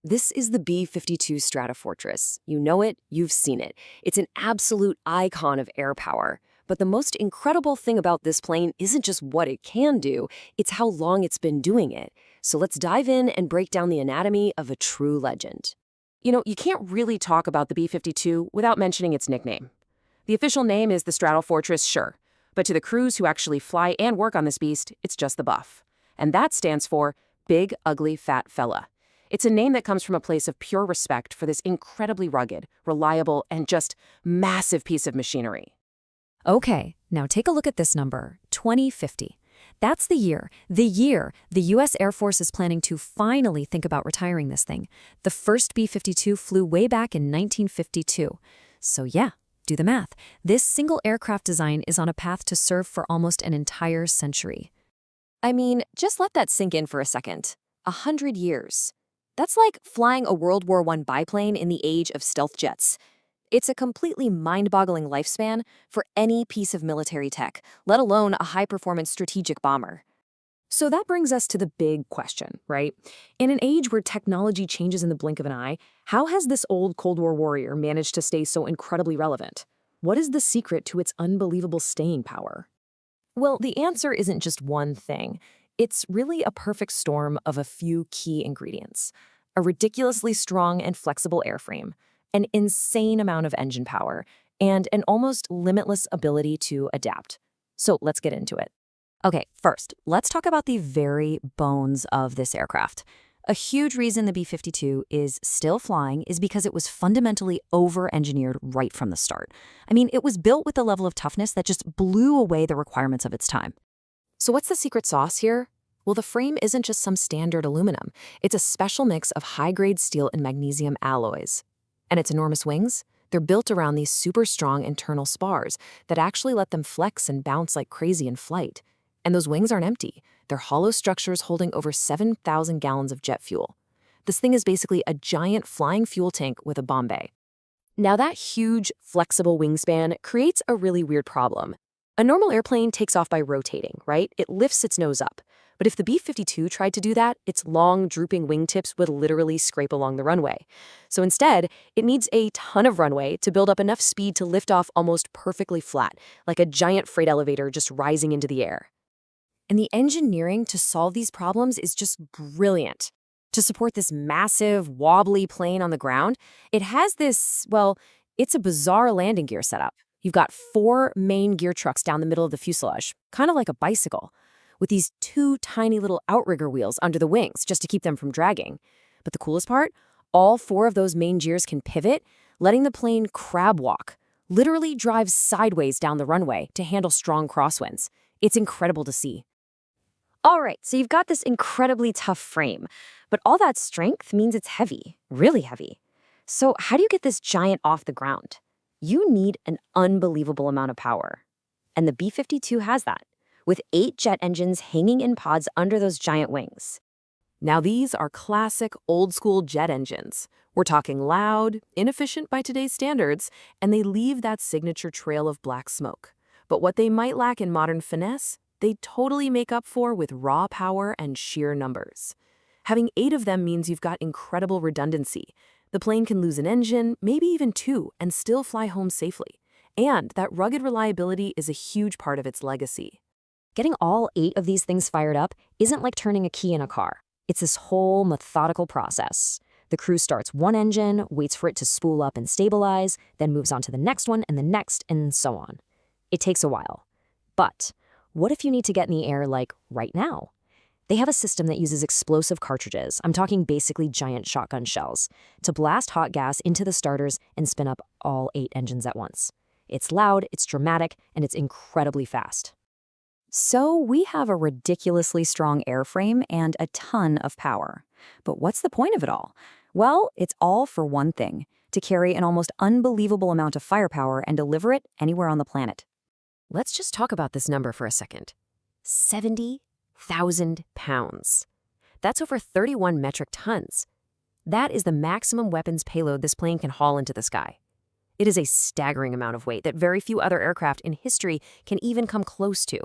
This is the B-52 Stratofortress. You know it, you've seen it. It's an absolute icon of air power. But the most incredible thing about this plane isn't just what it can do, it's how long it's been doing it. So let's dive in and break down the anatomy of a true legend. You can't really talk about the B-52 without mentioning its nickname. The official name is the Stratofortress, sure, but to the crews who actually fly and work on this beast, it's just the Buff. And that stands for Big, Ugly, Fat Fella. It's a name that comes from a place of pure respect for this incredibly rugged, reliable, and just massive piece of machinery. Okay, now take a look at this number, 2050. That's the year the U.S. Air Force is planning to finally think about retiring this thing. The first B-52 flew way back in 1952. So yeah, do the math. This single aircraft design is on a path to serve for almost an entire century. I mean, just let that sink in for a second. 100 years. That's like flying a World War I biplane in the age of stealth jets. It's a completely mind-boggling lifespan for any piece of military tech, let alone a high-performance strategic bomber. So that brings us to the big question, right? In an age where technology changes in the blink of an eye, how has this old Cold War warrior managed to stay so incredibly relevant? What is the secret to its unbelievable staying power? Well, the answer isn't just one thing. It's really a perfect storm of a few key ingredients. A ridiculously strong and flexible airframe, an insane amount of engine power, and an almost limitless ability to adapt. So let's get into it. Okay, first, let's talk about the very bones of this aircraft. A huge reason the B-52 is still flying is because it was fundamentally over-engineered right from the start. I mean, it was built with a level of toughness that just blew away the requirements of its time. So what's the secret sauce here? Well, the frame isn't just some standard aluminum. It's a special mix of high-grade steel and magnesium alloys. And its enormous wings? They're built around these super strong internal spars that actually let them flex and bounce like crazy in flight. And those wings aren't empty. They're hollow structures holding over 7,000 gallons of jet fuel. This thing is basically a giant flying fuel tank with a bomb bay. Now that huge, flexible wingspan creates a really weird problem. A normal airplane takes off by rotating, right? It lifts its nose up. But if the B-52 tried to do that, its long, drooping wingtips would literally scrape along the runway. So instead, it needs a ton of runway to build up enough speed to lift off almost perfectly flat, like a giant freight elevator just rising into the air. And the engineering to solve these problems is just brilliant. To support this massive, wobbly plane on the ground, it has this, well, it's a bizarre landing gear setup. You've got 4 main gear trucks down the middle of the fuselage, kind of like a bicycle, with these 2 tiny little outrigger wheels under the wings just to keep them from dragging. But the coolest part? All 4 of those main gears can pivot, letting the plane crab walk, literally drive sideways down the runway to handle strong crosswinds. It's incredible to see. All right, so you've got this incredibly tough frame, but all that strength means it's heavy, really heavy. So how do you get this giant off the ground? You need an unbelievable amount of power. And the B-52 has that, with 8 jet engines hanging in pods under those giant wings. Now these are classic old-school jet engines. We're talking loud, inefficient by today's standards, and they leave that signature trail of black smoke. But what they might lack in modern finesse, they totally make up for with raw power and sheer numbers. Having 8 of them means you've got incredible redundancy. The plane can lose an engine, maybe even 2, and still fly home safely. And that rugged reliability is a huge part of its legacy. Getting all 8 of these things fired up isn't like turning a key in a car. It's this whole methodical process. The crew starts one engine, waits for it to spool up and stabilize, then moves on to the next one and the next, and so on. It takes a while. But what if you need to get in the air, like, right now? They have a system that uses explosive cartridges, I'm talking basically giant shotgun shells, to blast hot gas into the starters and spin up all 8 engines at once. It's loud, it's dramatic, and it's incredibly fast. So we have a ridiculously strong airframe and a ton of power. But what's the point of it all? Well, it's all for one thing, to carry an almost unbelievable amount of firepower and deliver it anywhere on the planet. Let's just talk about this number for a second. 70,000 pounds. That's over 31 metric tons. That is the maximum weapons payload this plane can haul into the sky. It is a staggering amount of weight that very few other aircraft in history can even come close to.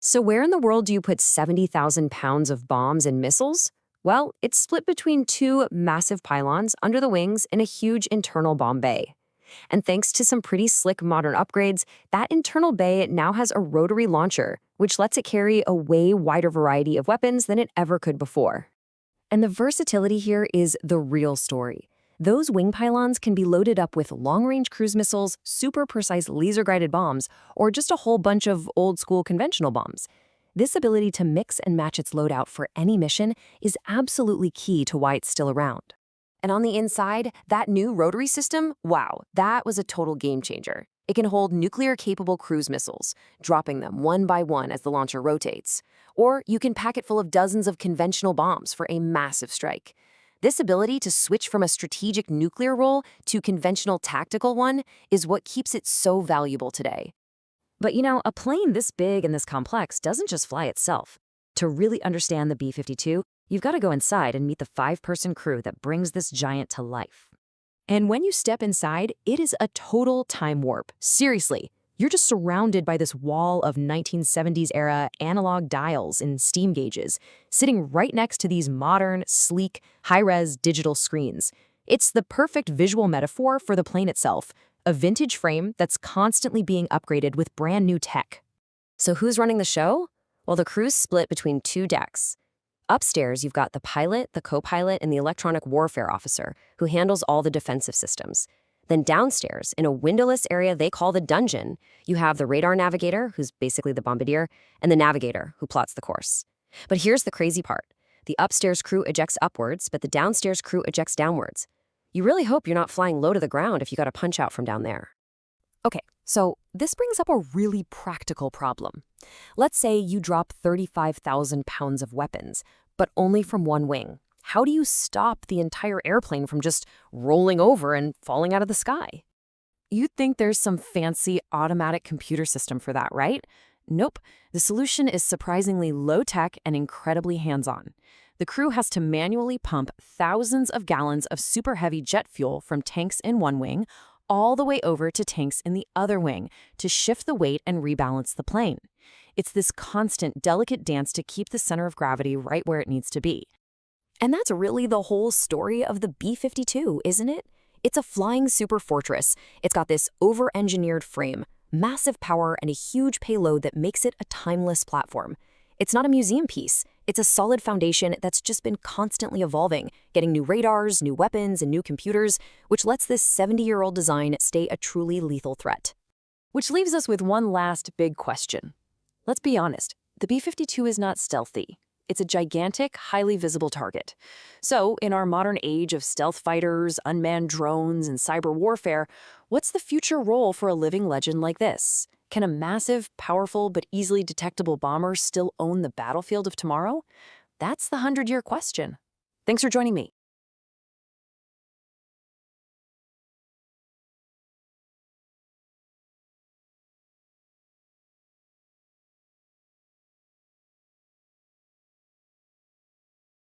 So where in the world do you put 70,000 pounds of bombs and missiles? Well, it's split between two massive pylons under the wings in a huge internal bomb bay. And thanks to some pretty slick modern upgrades, that internal bay now has a rotary launcher, which lets it carry a way wider variety of weapons than it ever could before. And the versatility here is the real story. Those wing pylons can be loaded up with long-range cruise missiles, super precise laser-guided bombs, or just a whole bunch of old-school conventional bombs. This ability to mix and match its loadout for any mission is absolutely key to why it's still around. And on the inside, that new rotary system, wow, that was a total game changer. It can hold nuclear-capable cruise missiles, dropping them one by one as the launcher rotates. Or you can pack it full of dozens of conventional bombs for a massive strike. This ability to switch from a strategic nuclear role to conventional tactical one is what keeps it so valuable today. But a plane this big and this complex doesn't just fly itself. To really understand the B-52, you've got to go inside and meet the 5-person crew that brings this giant to life. And when you step inside, it is a total time warp. Seriously, you're just surrounded by this wall of 1970s-era analog dials and steam gauges, sitting right next to these modern, sleek, high-res digital screens. It's the perfect visual metaphor for the plane itself, a vintage frame that's constantly being upgraded with brand new tech. So who's running the show? Well, the crew's split between two decks. Upstairs, you've got the pilot, the co-pilot, and the electronic warfare officer, who handles all the defensive systems. Then downstairs, in a windowless area they call the dungeon, you have the radar navigator, who's basically the bombardier, and the navigator, who plots the course. But here's the crazy part. The upstairs crew ejects upwards, but the downstairs crew ejects downwards. You really hope you're not flying low to the ground if you got to punch out from down there. Okay, so this brings up a really practical problem. Let's say you drop 35,000 pounds of weapons, but only from one wing. How do you stop the entire airplane from just rolling over and falling out of the sky? You'd think there's some fancy automatic computer system for that, right? Nope. The solution is surprisingly low-tech and incredibly hands-on. The crew has to manually pump thousands of gallons of super heavy jet fuel from tanks in one wing all the way over to tanks in the other wing to shift the weight and rebalance the plane. It's this constant, delicate dance to keep the center of gravity right where it needs to be. And that's really the whole story of the B-52, isn't it? It's a flying super fortress. It's got this over-engineered frame, massive power, and a huge payload that makes it a timeless platform. It's not a museum piece. It's a solid foundation that's just been constantly evolving, getting new radars, new weapons, and new computers, which lets this 70-year-old design stay a truly lethal threat. Which leaves us with one last big question. Let's be honest, the B-52 is not stealthy. It's a gigantic, highly visible target. So, in our modern age of stealth fighters, unmanned drones, and cyber warfare, what's the future role for a living legend like this? Can a massive, powerful, but easily detectable bomber still own the battlefield of tomorrow? That's the 100-year question. Thanks for joining me.